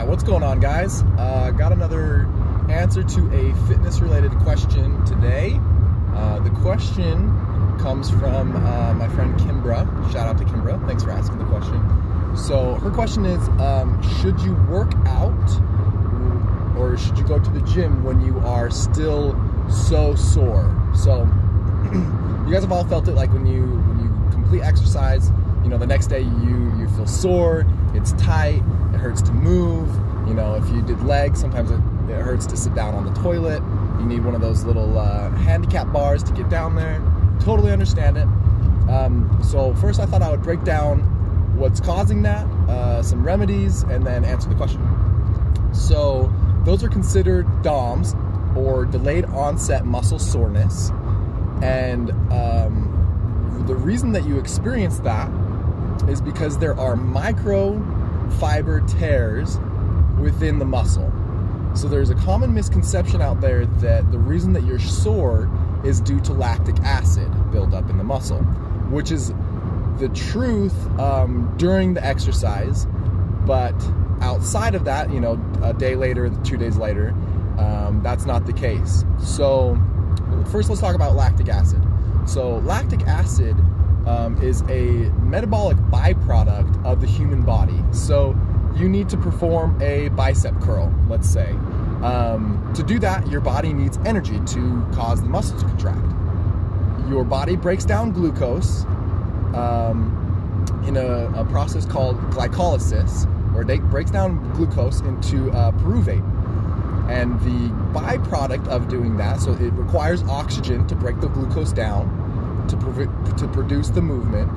What's going on, guys? Got another answer to a fitness-related question today. The question comes from my friend Kimbra. Shout out to Kimbra. Thanks for asking the question. So her question is, should you work out or should you go to the gym when you are still so sore? So you guys have all felt it, like when you complete exercise, you know, the next day you feel sore, it's tight, it hurts to move. You know, if you did legs, sometimes it hurts to sit down on the toilet. You need one of those little handicap bars to get down there. Totally understand it. So first I thought I would break down what's causing that, some remedies, and then answer the question. So those are considered DOMS, or delayed onset muscle soreness. And the reason that you experience that is because there are microfiber tears within the muscle. So there's a common misconception out there that the reason that you're sore is due to lactic acid buildup in the muscle, which is the truth during the exercise, but outside of that, you know, a day later, 2 days later, that's not the case. So first let's talk about lactic acid. So lactic acid is a metabolic byproduct of the human body. So you need to perform a bicep curl, let's say. To do that, your body needs energy to cause the muscle to contract. Your body breaks down glucose in a process called glycolysis, where it breaks down glucose into pyruvate. And the byproduct of doing that, so it requires oxygen to break the glucose down to produce the movement,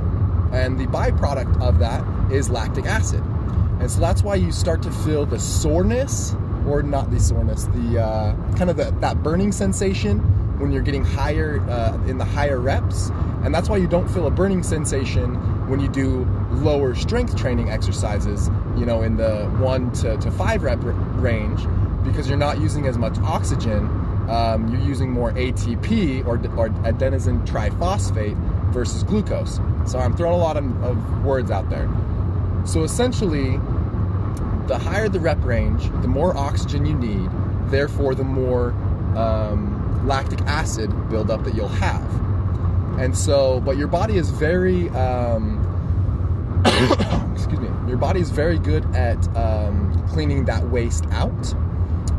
and the byproduct of that is lactic acid. And so that's why you start to feel the soreness, or not the soreness, the kind of that burning sensation when you're getting higher in the higher reps. And that's why you don't feel a burning sensation when you do lower strength training exercises, you know, in the 1 to 5 rep range, because you're not using as much oxygen. You're using more ATP, or adenosine triphosphate, versus glucose. So I'm throwing a lot of words out there. So essentially, the higher the rep range, the more oxygen you need, therefore the more lactic acid buildup that you'll have. And so, but your body is very, excuse me, your body is very good at cleaning that waste out.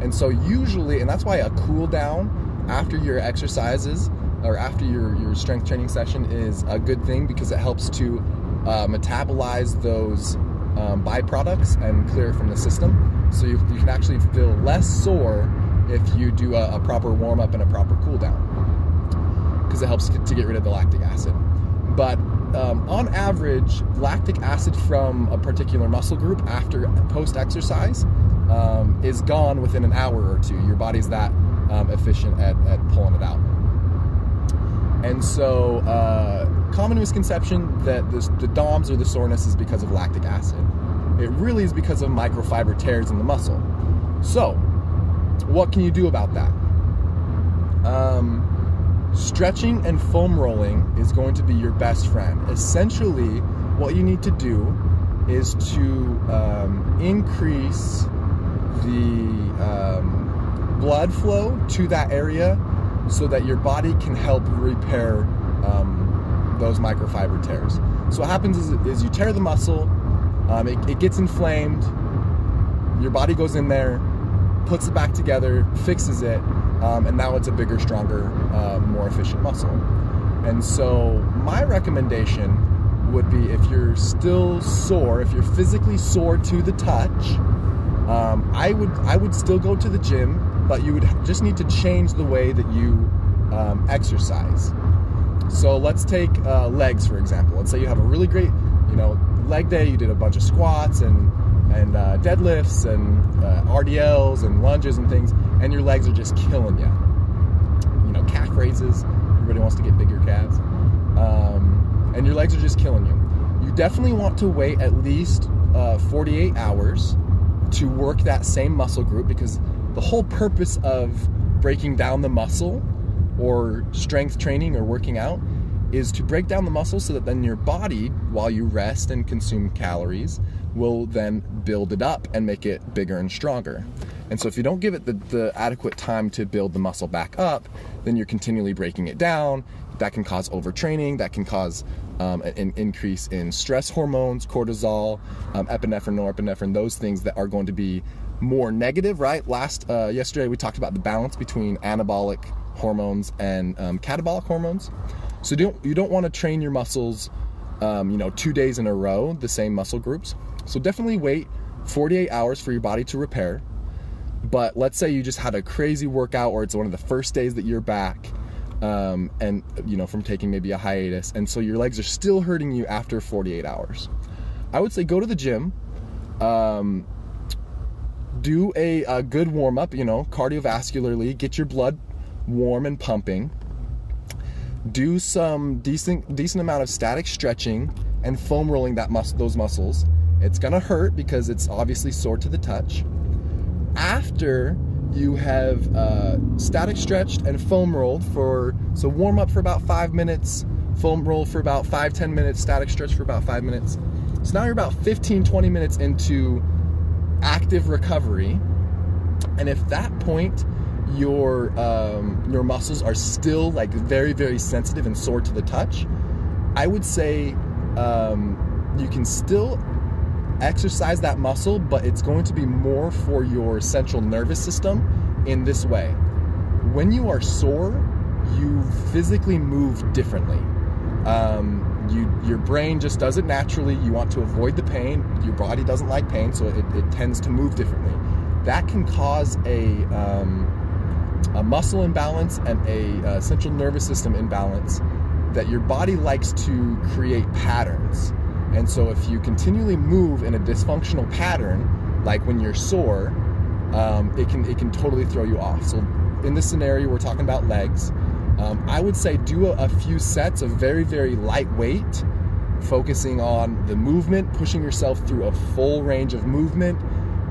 And so usually, and that's why a cool down after your exercises or after your strength training session is a good thing, because it helps to metabolize those byproducts and clear it from the system. So you can actually feel less sore if you do a proper warm up and a proper cool down, because it helps to get rid of the lactic acid. But on average, lactic acid from a particular muscle group after post-exercise is gone within an hour or two. Your body's that efficient at pulling it out. And so common misconception that the DOMS or the soreness is because of lactic acid. It really is because of microfiber tears in the muscle. So what can you do about that? Stretching and foam rolling is going to be your best friend. Essentially, what you need to do is to increase the blood flow to that area, so that your body can help repair those microfiber tears. So what happens is you tear the muscle, it gets inflamed, your body goes in there, puts it back together, fixes it, and now it's a bigger, stronger, more efficient muscle. And so my recommendation would be, if you're still sore, if you're physically sore to the touch, I would still go to the gym, but you would just need to change the way that you exercise. So let's take legs, for example. Let's say you have a really great, you know, leg day. You did a bunch of squats and deadlifts and RDLs and lunges and things, and your legs are just killing you. You know, calf raises. Everybody wants to get bigger calves, and your legs are just killing you. You definitely want to wait at least 48 hours to work that same muscle group, because the whole purpose of breaking down the muscle or strength training or working out is to break down the muscle so that then your body, while you rest and consume calories, will then build it up and make it bigger and stronger. And so if you don't give it the adequate time to build the muscle back up, then you're continually breaking it down. That can cause overtraining, that can cause an increase in stress hormones, cortisol, epinephrine, norepinephrine, those things that are going to be more negative, right? Yesterday we talked about the balance between anabolic hormones and catabolic hormones. So you don't want to train your muscles 2 days in a row, the same muscle groups. So definitely wait 48 hours for your body to repair. But let's say you just had a crazy workout, or it's one of the first days that you're back, and from taking maybe a hiatus, and so your legs are still hurting you after 48 hours. I would say go to the gym, do a good warm-up, cardiovascularly, get your blood warm and pumping, do some decent amount of static stretching and foam rolling those muscles. It's gonna hurt because it's obviously sore to the touch. After you have static stretched and foam rolled so warm up for about 5 minutes, foam roll for about 5-10 minutes, static stretch for about 5 minutes. So now you're about 15-20 minutes into active recovery. And if that point your muscles are still like very, very sensitive and sore to the touch, I would say you can still exercise that muscle, but it's going to be more for your central nervous system in this way. When you are sore, you physically move differently. Your brain just does it naturally. You want to avoid the pain. Your body doesn't like pain, so it tends to move differently. That can cause a muscle imbalance and a central nervous system imbalance that your body likes to create patterns. And so if you continually move in a dysfunctional pattern, like when you're sore, it can totally throw you off. So in this scenario, we're talking about legs. I would say do a few sets of very, very lightweight, focusing on the movement, pushing yourself through a full range of movement,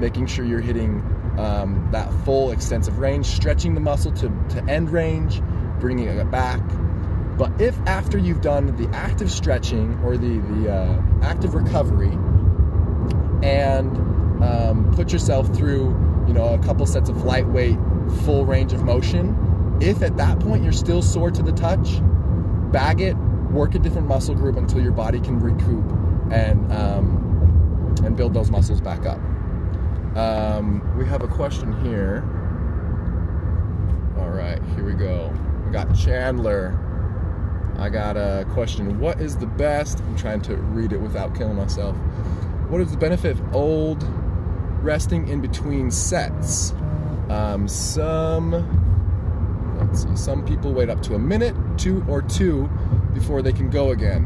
making sure you're hitting that full extensive range, stretching the muscle to end range, bringing it back. But if after you've done the active stretching or the active recovery and put yourself through, a couple sets of lightweight, full range of motion, if at that point you're still sore to the touch, bag it, work a different muscle group until your body can recoup and build those muscles back up. We have a question here. All right, here we go. We got Chandler. I got a question. What is the best? I'm trying to read it without killing myself. What is the benefit of resting in between sets? Some people wait up to a minute, two before they can go again.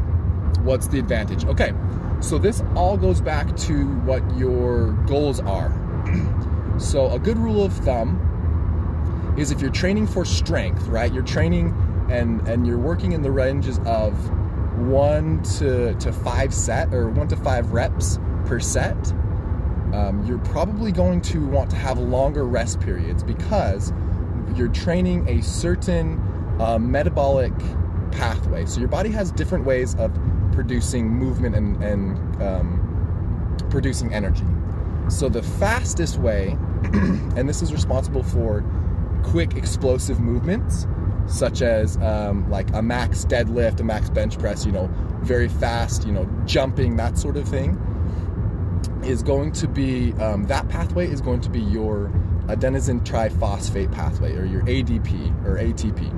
What's the advantage? Okay, so this all goes back to what your goals are. So a good rule of thumb is if you're training for strength, right? You're training and you're working in the ranges of 1 to 5 set or 1 to 5 reps per set, you're probably going to want to have longer rest periods because you're training a certain metabolic pathway. So your body has different ways of producing movement and producing energy. So the fastest way, and this is responsible for quick explosive movements, such as like a max deadlift, a max bench press, very fast, jumping, that sort of thing, is going to be, that pathway is going to be your adenosine triphosphate pathway, or your ADP or ATP.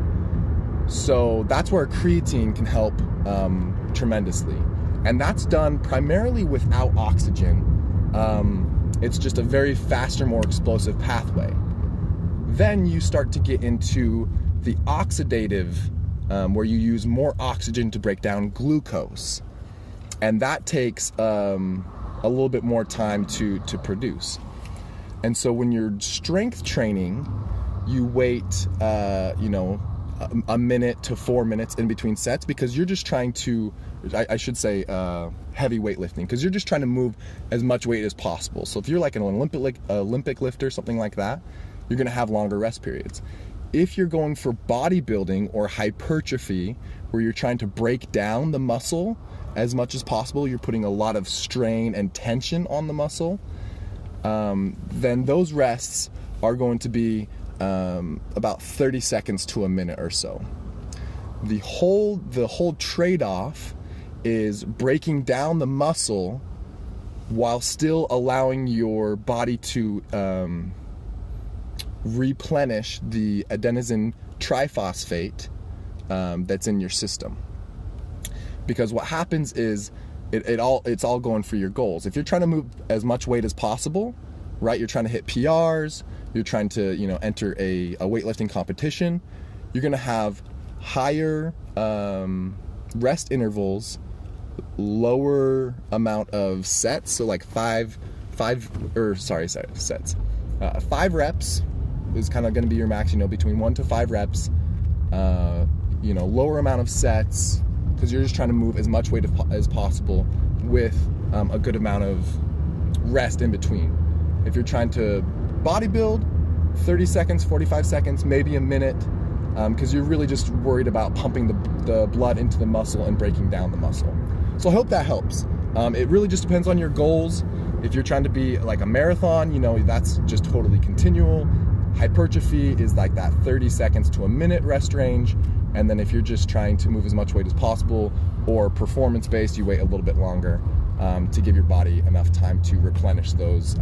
So that's where creatine can help tremendously. And that's done primarily without oxygen. It's just a very faster, more explosive pathway. Then you start to get into the oxidative, where you use more oxygen to break down glucose. And that takes a little bit more time to produce. And so when you're strength training, you wait, a minute to 4 minutes in between sets because you're just trying to, I should say, heavy weightlifting, because you're just trying to move as much weight as possible. So if you're like an Olympic lifter, something like that, you're going to have longer rest periods. If you're going for bodybuilding or hypertrophy, where you're trying to break down the muscle as much as possible, you're putting a lot of strain and tension on the muscle, then those rests are going to be about 30 seconds to a minute or so. The whole trade-off is breaking down the muscle while still allowing your body to replenish the adenosine triphosphate that's in your system. Because what happens is it's all going for your goals. If you're trying to move as much weight as possible, right? You're trying to hit PRs, you're trying to, enter a weightlifting competition, you're going to have higher rest intervals, lower amount of sets, so like 5 sets. 5 reps is kind of going to be your max, between 1 to 5 reps. Lower amount of sets, because you're just trying to move as much weight as possible with a good amount of rest in between. If you're trying to bodybuild, 30 seconds, 45 seconds, maybe a minute, because you're really just worried about pumping the blood into the muscle and breaking down the muscle. So I hope that helps. It really just depends on your goals. If you're trying to be like a marathon, that's just totally continual. Hypertrophy is like that 30 seconds to a minute rest range. And then if you're just trying to move as much weight as possible, or performance-based, you wait a little bit longer to give your body enough time to replenish those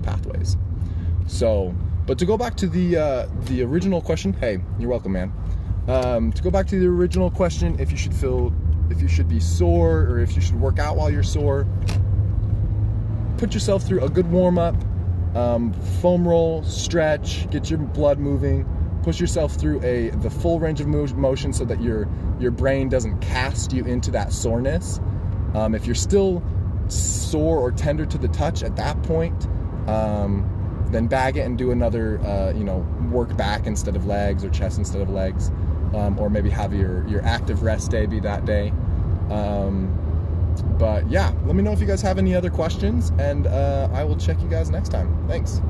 pathways. So, but to go back to the original question, hey, you're welcome, man. To go back to the original question, if you should be sore, or if you should work out while you're sore, put yourself through a good warm-up, foam roll, stretch, get your blood moving. Push yourself through the full range of motion so that your brain doesn't cast you into that soreness. If you're still sore or tender to the touch at that point, then bag it and do another, work back instead of legs, or chest instead of legs, or maybe have your active rest day be that day. But yeah, let me know if you guys have any other questions, and I will check you guys next time. Thanks.